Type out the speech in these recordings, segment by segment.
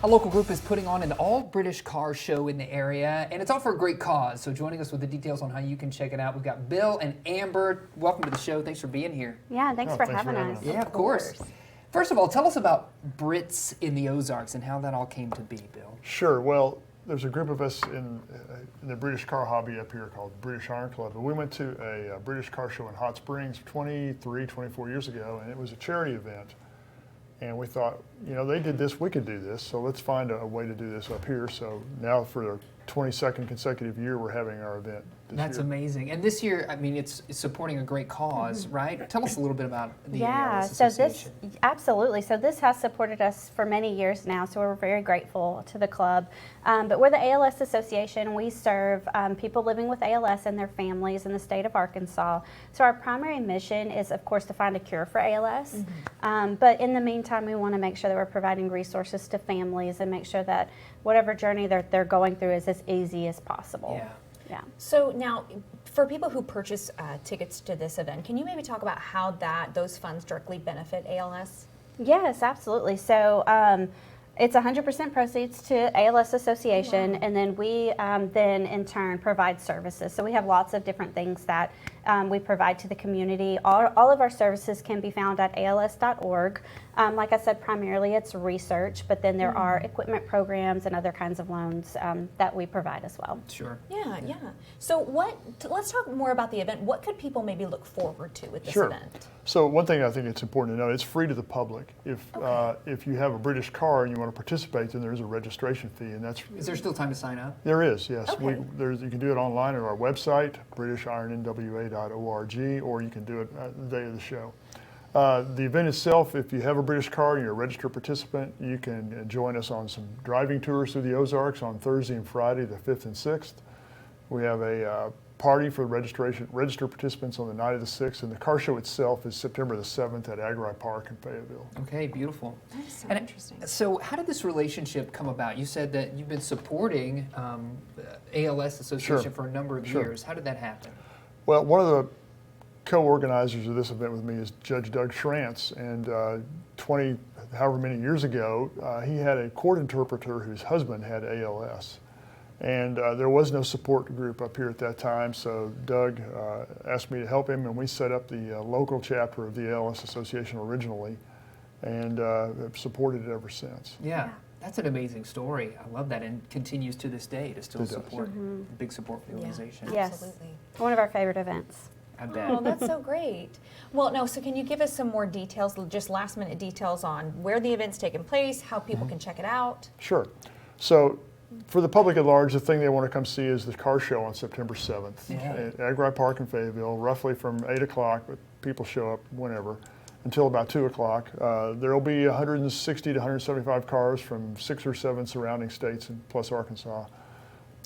A local group is putting on an all-British car show in the area, and it's all for a great cause. So joining us with the details on how you can check it out, we've got Bill and Amber. Welcome to the show. Thanks for being here. Yeah, thanks for having us. Yeah, of course. First of all, tell us about Brits in the Ozarks and how that all came to be, Bill. Sure. Well, there's a group of us in the British car hobby up here called the British Iron Club. And we went to a British car show in Hot Springs 24 years ago, and it was a charity event. And we thought, you know, they did this, we could do this, so let's find a way to do this up here. So now for the 22nd consecutive year, we're having our event this year. That's amazing. And this year, I mean, it's supporting a great cause, right? Tell us a little bit about the ALS Association. Absolutely. So this has supported us for many years now, so we're very grateful to the club. But we're the ALS Association. We serve people living with ALS and their families in the state of Arkansas. So our primary mission is, of course, to find a cure for ALS. But in the meantime, we want to make sure that we're providing resources to families and make sure that whatever journey they're going through is as easy as possible. Yeah. So now, for people who purchase tickets to this event, can you maybe talk about how those funds directly benefit ALS? Yes, absolutely. So it's 100% proceeds to ALS Association, and then we then in turn provide services. So we have lots of different things that we provide to the community. All of our services can be found at als.org. Like I said, primarily it's research, but then there are equipment programs and other kinds of loans that we provide as well. Sure. Yeah. So let's talk more about the event. What could people maybe look forward to with this event? So one thing I think it's important to know, it's free to the public. If you have a British car and you want to participate, then there's a registration fee, and that's... Is there still time to sign up? There is, yes. Okay. You can do it online at our website, britishironNWA.org, or you can do it the day of the show. The event itself, if you have a British car and you're a registered participant, you can join us on some driving tours through the Ozarks on Thursday and Friday, the 5th and 6th. We have a party for registered participants on the night of the 6th, and the car show itself is September the 7th at Agri Park in Fayetteville. Okay, beautiful. That is so interesting. So how did this relationship come about? You said that you've been supporting ALS Association for a number of years. How did that happen? Well, one of the co-organizers of this event with me is Judge Doug Schrantz, and however many years ago, he had a court interpreter whose husband had ALS. And there was no support group up here at that time, so Doug asked me to help him, and we set up the local chapter of the ALS Association originally, and have supported it ever since. Yeah. That's an amazing story. I love that, and continues to this day to still support, big support for the organization. Yes, absolutely. One of our favorite events. I bet. Oh, that's so great. Well, no, so can you give us some more details, just last minute details on where the event's taking place, how people can check it out? Sure. So for the public at large, the thing they want to come see is the car show on September 7th at Agri Park in Fayetteville, roughly from 8 o'clock, but people show up whenever, until about 2 o'clock. There will be 160 to 175 cars from 6 or 7 surrounding states and plus Arkansas.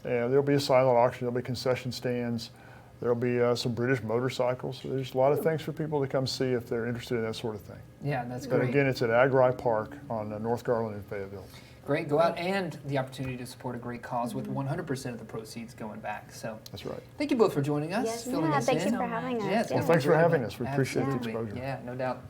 And there'll be a silent auction, there'll be concession stands, there'll be some British motorcycles. So there's a lot of things for people to come see if they're interested in that sort of thing. Yeah, that's But great. again, it's at Agri Park on North Garland in Fayetteville. Great, go out, and the opportunity to support a great cause with 100% of the proceeds going back. So That's right. thank you both for joining us, Yes. filling us Thank in. you for having us. Yeah, it's Well, been thanks for enjoyable. having us. We appreciate the Absolutely. exposure. Yeah, no doubt.